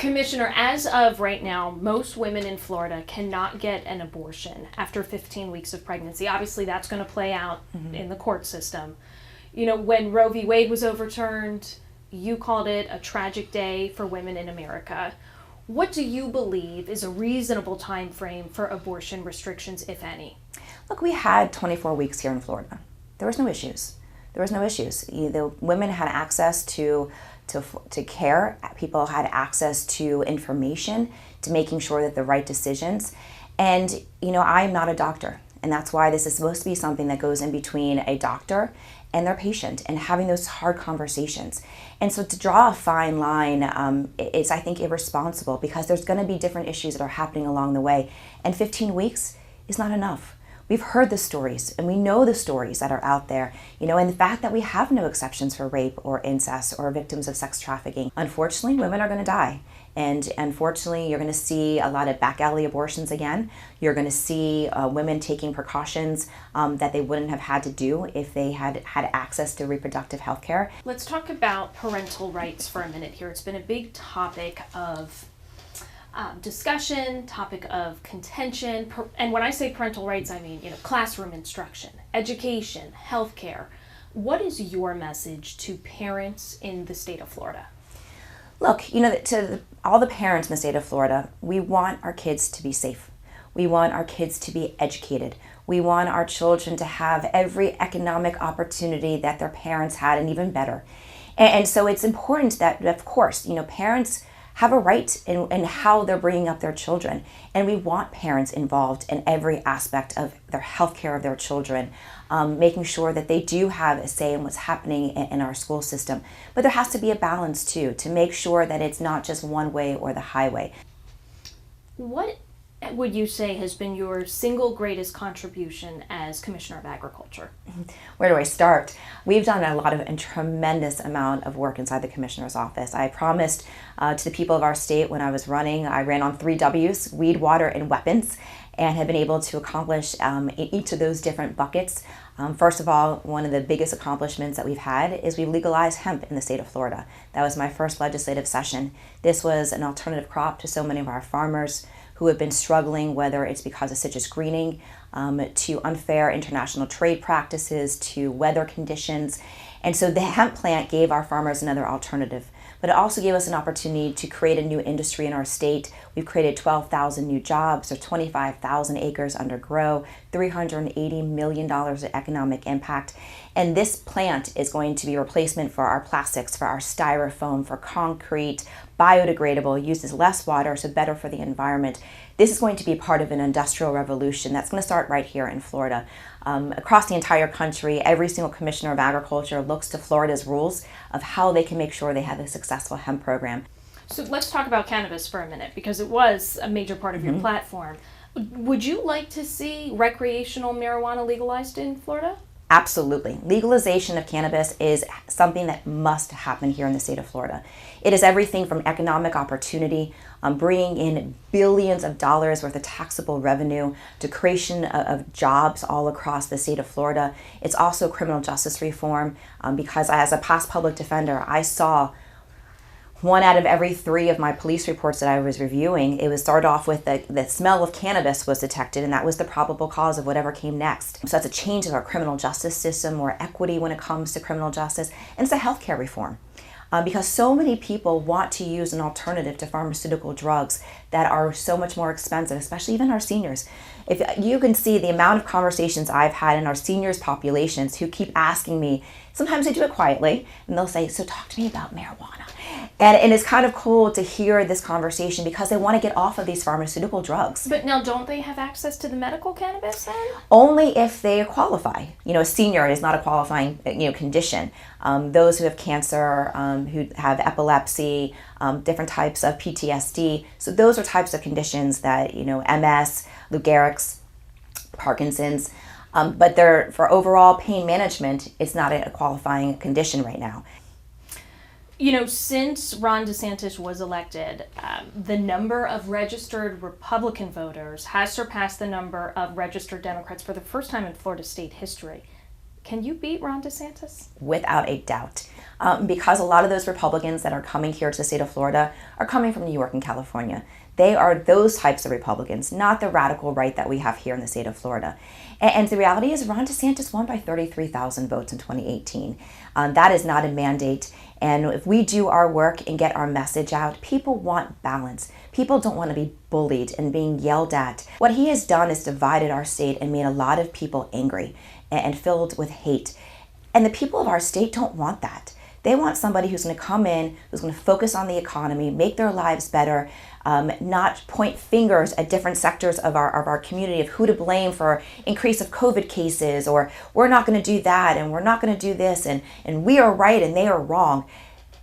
Commissioner, as of right now, most women in Florida cannot get an abortion after 15 weeks of pregnancy. Obviously, that's going to play out in the court system. You know, when Roe v. Wade was overturned, you called it a tragic day for women in America. What do you believe is a reasonable time frame for abortion restrictions, if any? Look, we had 24 weeks here in Florida. There was no issues. The women had access to care. People had access to information, to making sure that the right decisions. And, I'm not a doctor. And that's why this is supposed to be something that goes in between a doctor and their patient and having those hard conversations. And so to draw a fine line is, I think, irresponsible because there's going to be different issues that are happening along the way. And 15 weeks is not enough. We've heard the stories and we know the stories that are out there, and the fact that we have no exceptions for rape or incest or victims of sex trafficking. Unfortunately, women are going to die. And unfortunately, you're going to see a lot of back alley abortions again. You're going to see women taking precautions that they wouldn't have had to do if they had had access to reproductive health care. Let's talk about parental rights for a minute here. It's been a big topic of discussion, topic of contention. And when I say parental rights, I mean, classroom instruction, education, healthcare. What is your message to parents in the state of Florida? Look, to all the parents in the state of Florida, we want our kids to be safe. We want our kids to be educated. We want our children to have every economic opportunity that their parents had and even better. And so it's important that, of course, parents have a right in how they're bringing up their children. And we want parents involved in every aspect of their health care of their children, making sure that they do have a say in what's happening in our school system. But there has to be a balance too, to make sure that it's not just one way or the highway. What would you say has been your single greatest contribution as Commissioner of Agriculture? Where do I start? We've done a tremendous amount of work inside the Commissioner's office. I promised to the people of our state when I was running, I ran on 3 W's, weed, water, and weapons, and have been able to accomplish in each of those different buckets. First of all, one of the biggest accomplishments that we've had is we've legalized hemp in the state of Florida. That was my first legislative session. This was an alternative crop to so many of our farmers who have been struggling, whether it's because of citrus greening, to unfair international trade practices, to weather conditions. And so the hemp plant gave our farmers another alternative. But it also gave us an opportunity to create a new industry in our state. We've created 12,000 new jobs, or 25,000 acres under grow, $380 million of economic impact. And this plant is going to be a replacement for our plastics, for our styrofoam, for concrete, biodegradable, uses less water, so better for the environment. This is going to be part of an industrial revolution that's going to start right here in Florida. Across the entire country, every single Commissioner of Agriculture looks to Florida's rules of how they can make sure they have a successful hemp program. So let's talk about cannabis for a minute, because it was a major part of your platform. Would you like to see recreational marijuana legalized in Florida? Absolutely. Legalization of cannabis is something that must happen here in the state of Florida. It is everything from economic opportunity, bringing in billions of dollars worth of taxable revenue, to creation of jobs all across the state of Florida. It's also criminal justice reform, because as a past public defender, I saw 1 out of every 3 of my police reports that I was reviewing, it would start off with the smell of cannabis was detected, and that was the probable cause of whatever came next. So that's a change of our criminal justice system, more equity when it comes to criminal justice, and it's a healthcare reform. Because so many people want to use an alternative to pharmaceutical drugs that are so much more expensive, especially even our seniors. If you can see the amount of conversations I've had in our seniors populations who keep asking me, sometimes they do it quietly, and they'll say, so talk to me about marijuana. And it's kind of cool to hear this conversation because they want to get off of these pharmaceutical drugs. But now, don't they have access to the medical cannabis then? Only if they qualify. A senior is not a qualifying condition. Those who have cancer, who have epilepsy, different types of PTSD. So those are types of conditions that, MS, Lou Gehrig's, Parkinson's. But for overall pain management, it's not a qualifying condition right now. Since Ron DeSantis was elected, the number of registered Republican voters has surpassed the number of registered Democrats for the first time in Florida state history. Can you beat Ron DeSantis? Without a doubt. Because a lot of those Republicans that are coming here to the state of Florida are coming from New York and California. They are those types of Republicans, not the radical right that we have here in the state of Florida. And the reality is Ron DeSantis won by 33,000 votes in 2018. That is not a mandate. And if we do our work and get our message out, people want balance. People don't want to be bullied and being yelled at. What he has done is divided our state and made a lot of people angry and filled with hate. And the people of our state don't want that. They want somebody who's going to come in, who's going to focus on the economy, make their lives better, not point fingers at different sectors of our community of who to blame for increase of COVID cases, or we're not going to do that and we're not going to do this and we are right and they are wrong.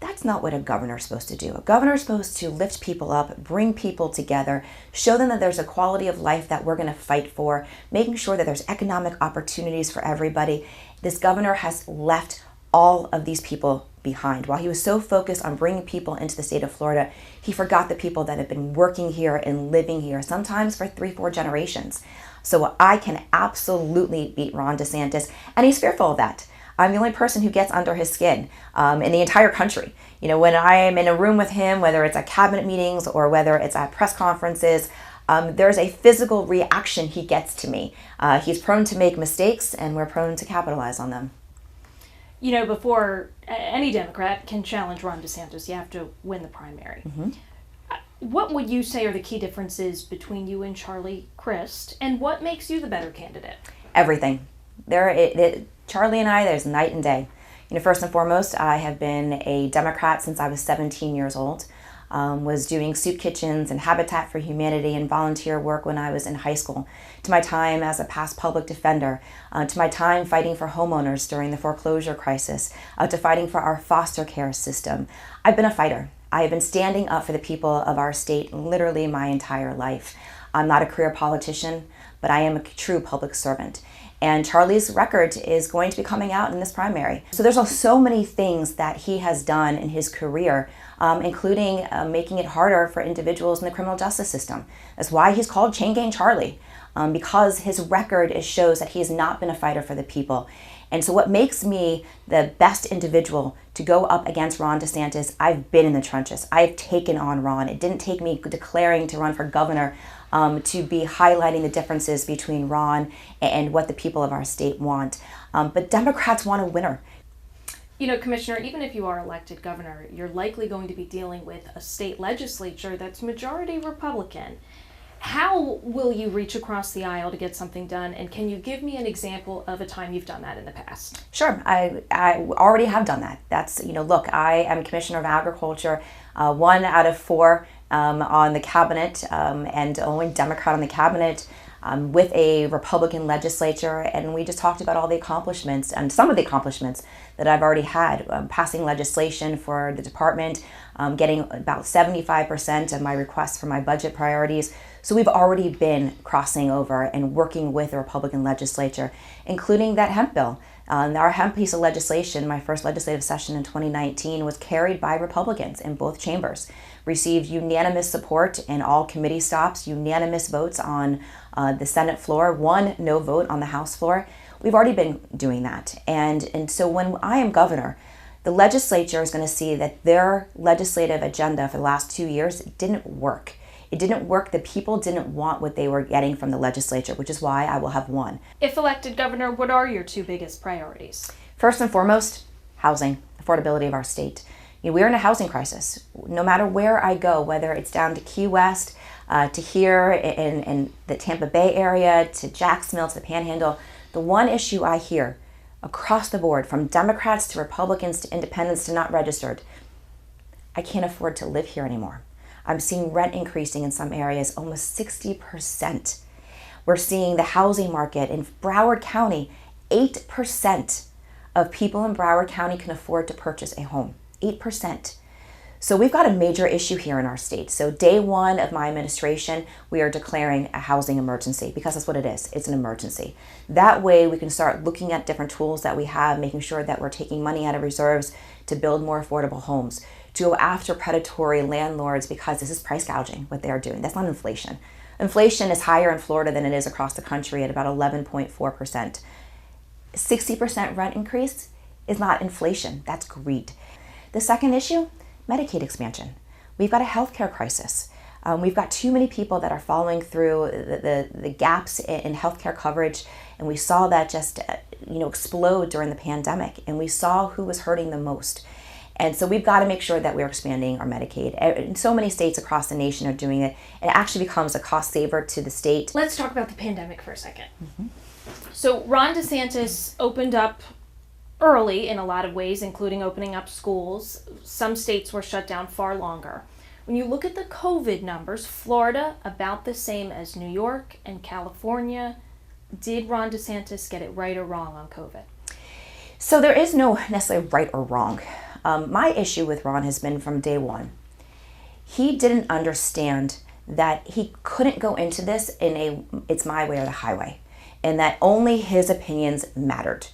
That's not what a governor is supposed to do. A governor is supposed to lift people up, bring people together, show them that there's a quality of life that we're going to fight for, making sure that there's economic opportunities for everybody. This governor has left all of these people behind. While he was so focused on bringing people into the state of Florida, he forgot the people that have been working here and living here, sometimes for 3-4 generations. So I can absolutely beat Ron DeSantis, and he's fearful of that. I'm the only person who gets under his skin in the entire country. You know, when I am in a room with him, whether it's at cabinet meetings or whether it's at press conferences, there's a physical reaction he gets to me. He's prone to make mistakes, and we're prone to capitalize on them. You know, before any Democrat can challenge Ron DeSantis, you have to win the primary. Mm-hmm. What would you say are the key differences between you and Charlie Crist, and what makes you the better candidate? Everything. Charlie and I, there's night and day. You know, first and foremost, I have been a Democrat since I was 17 years old. Was doing soup kitchens and Habitat for Humanity and volunteer work when I was in high school, to my time as a past public defender, to my time fighting for homeowners during the foreclosure crisis, to fighting for our foster care system. I've been a fighter. I have been standing up for the people of our state literally my entire life. I'm not a career politician, but I am a true public servant. And Charlie's record is going to be coming out in this primary. So there's so many things that he has done in his career, including making it harder for individuals in the criminal justice system. That's why he's called Chain Gang Charlie, because his record shows that he has not been a fighter for the people. And so what makes me the best individual to go up against Ron DeSantis, I've been in the trenches. I've taken on Ron. It didn't take me declaring to run for governor to be highlighting the differences between Ron and what the people of our state want. But Democrats want a winner. You know, Commissioner, even if you are elected governor, you're likely going to be dealing with a state legislature that's majority Republican. How will you reach across the aisle to get something done? And can you give me an example of a time you've done that in the past? Sure, I already have done that. That's, look, I am Commissioner of Agriculture, 1 out of 4 on the cabinet, and only Democrat on the cabinet, with a Republican legislature. And we just talked about all the accomplishments and some of the accomplishments that I've already had, passing legislation for the department, getting about 75% of my requests for my budget priorities. So we've already been crossing over and working with the Republican legislature, including that hemp bill. Our hemp piece of legislation, my first legislative session in 2019, was carried by Republicans in both chambers, received unanimous support in all committee stops, unanimous votes on the Senate floor, 1 no vote on the House floor. We've already been doing that. And so when I am governor, the legislature is going to see that their legislative agenda for the last 2 years didn't work. It didn't work. The people didn't want what they were getting from the legislature, which is why I will have won. If elected governor, what are your 2 biggest priorities? First and foremost, housing, affordability of our state. We're in a housing crisis. No matter where I go, whether it's down to Key West, to here in the Tampa Bay area, to Jacksonville, to the Panhandle, the one issue I hear across the board, from Democrats to Republicans to independents to not registered, I can't afford to live here anymore. I'm seeing rent increasing in some areas almost 60%. We're seeing the housing market in Broward County, 8% of people in Broward County can afford to purchase a home. 8%. So we've got a major issue here in our state. So day 1 of my administration, we are declaring a housing emergency, because that's what it is. It's an emergency. That way we can start looking at different tools that we have, making sure that we're taking money out of reserves to build more affordable homes, to go after predatory landlords, because this is price gouging, what they are doing. That's not inflation. Inflation is higher in Florida than it is across the country at about 11.4%. 60% rent increase is not inflation, that's greed. The second issue, Medicaid expansion. We've got a healthcare crisis. We've got too many people that are following through the gaps in healthcare coverage, and we saw that just explode during the pandemic, and we saw who was hurting the most. And so we've got to make sure that we're expanding our Medicaid. And so many states across the nation are doing it. It actually becomes a cost saver to the state. Let's talk about the pandemic for a second. So Ron DeSantis opened up early in a lot of ways, including opening up schools. Some states were shut down far longer. When you look at the COVID numbers, Florida about the same as New York and California. Did Ron DeSantis get it right or wrong on COVID? So there is no necessarily right or wrong. My issue with Ron has been from day one. He didn't understand that he couldn't go into this in it's my way or the highway, and that only his opinions mattered.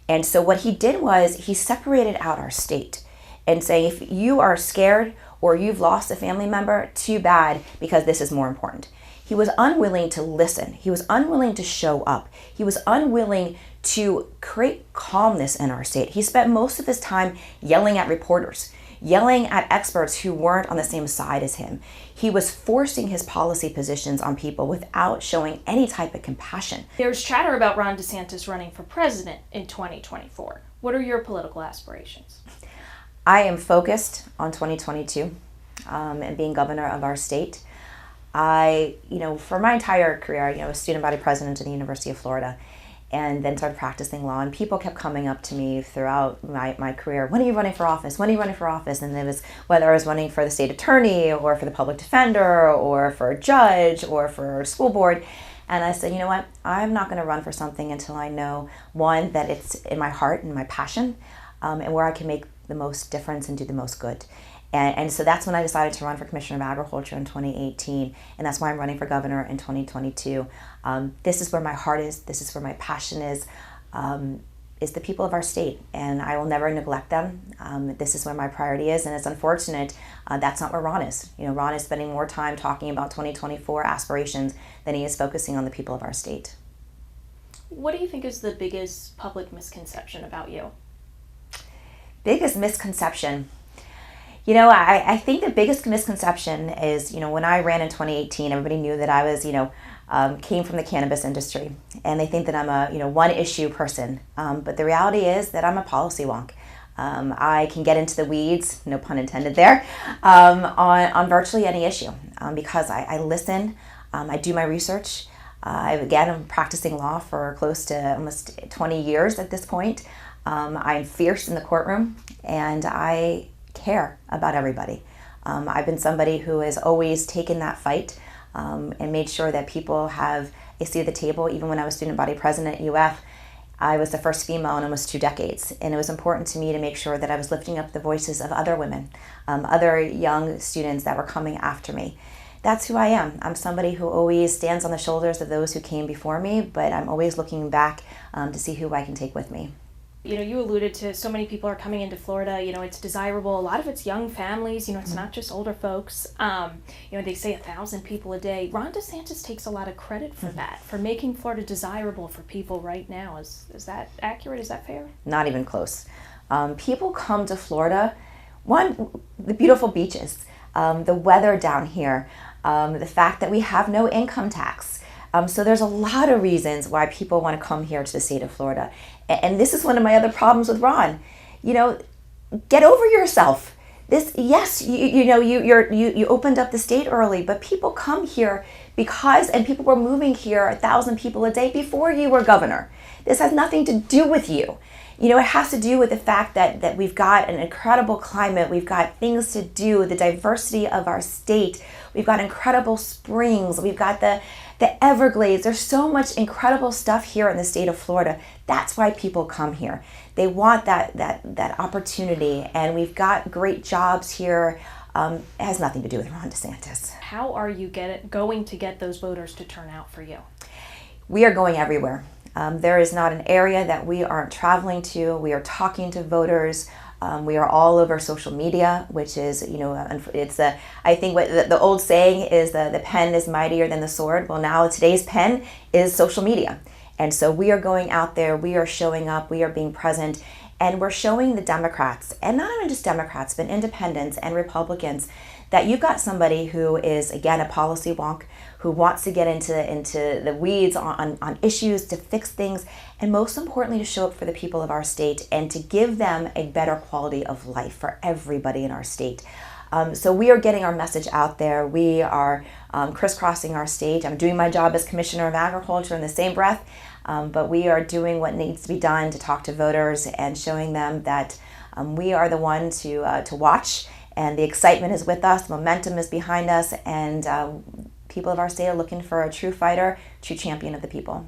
And so what he did was he separated out our state and saying, if you are scared or you've lost a family member, too bad, because this is more important. He was unwilling to listen. He was unwilling to show up. He was unwilling to create calmness in our state. He spent most of his time yelling at reporters, yelling at experts who weren't on the same side as him. He was forcing his policy positions on people without showing any type of compassion. There's chatter about Ron DeSantis running for president in 2024. What are your political aspirations? I am focused on 2022 and being governor of our state. For my entire career, I was student body president at the University of Florida, and then started practicing law. And people kept coming up to me throughout my career, when are you running for office? When are you running for office? And it was whether I was running for the state attorney or for the public defender or for a judge or for a school board. And I said, you know what? I'm not going to run for something until I know, one, that it's in my heart and my passion, and where I can make the most difference and do the most good. And so that's when I decided to run for Commissioner of Agriculture in 2018, and that's why I'm running for governor in 2022. This is where my heart is. This is where my passion is the people of our state, and I will never neglect them. This is where my priority is, and it's unfortunate that's not where Ron is. Ron is spending more time talking about 2024 aspirations than he is focusing on the people of our state. What do you think is the biggest public misconception about you? Biggest misconception? I think the biggest misconception is, when I ran in 2018, everybody knew that I was, came from the cannabis industry, and they think that I'm a, one issue person. But the reality is that I'm a policy wonk. I can get into the weeds, no pun intended there, on virtually any issue because I listen, I do my research. I'm practicing law for close to almost 20 years at this point. I'm fierce in the courtroom, and I care about everybody. I've been somebody who has always taken that fight and made sure that people have a seat at the table. Even when I was student body president at UF, I was the first female in almost 2 decades, and it was important to me to make sure that I was lifting up the voices of other women, other young students that were coming after me. That's who I am. I'm somebody who always stands on the shoulders of those who came before me, but I'm always looking back to see who I can take with me. You alluded to so many people are coming into Florida. It's desirable. A lot of it's young families. It's not just older folks. They say 1,000 people a day. Ron DeSantis takes a lot of credit for that, for making Florida desirable for people right now. Is that accurate? Is that fair? Not even close. People come to Florida, one, the beautiful beaches, the weather down here, the fact that we have no income tax. So there's a lot of reasons why people want to come here to the state of Florida. And this is one of my other problems with Ron. Get over yourself. You opened up the state early, but people come here and people were moving here 1,000 people a day before you were governor. This has nothing to do with you. It has to do with the fact that we've got an incredible climate, we've got things to do, the diversity of our state, we've got incredible springs, we've got the Everglades. There's so much incredible stuff here in the state of Florida. That's why people come here. They want that opportunity, and we've got great jobs here. It has nothing to do with Ron DeSantis. How are you going to get those voters to turn out for you? We are going everywhere. There is not an area that we aren't traveling to. We are talking to voters. We are all over social media, which is, I think what the old saying is the pen is mightier than the sword. Well, now today's pen is social media. And so we are going out there, we are showing up, we are being present, and we're showing the Democrats, and not even just Democrats, but independents and Republicans, that you've got somebody who is, again, a policy wonk, who wants to get into the weeds on issues, to fix things, and most importantly, to show up for the people of our state and to give them a better quality of life for everybody in our state. So we are getting our message out there. We are crisscrossing our state. I'm doing my job as Commissioner of Agriculture in the same breath, but we are doing what needs to be done to talk to voters and showing them that we are the one to watch, and the excitement is with us, the momentum is behind us, and people of our state are looking for a true fighter, true champion of the people.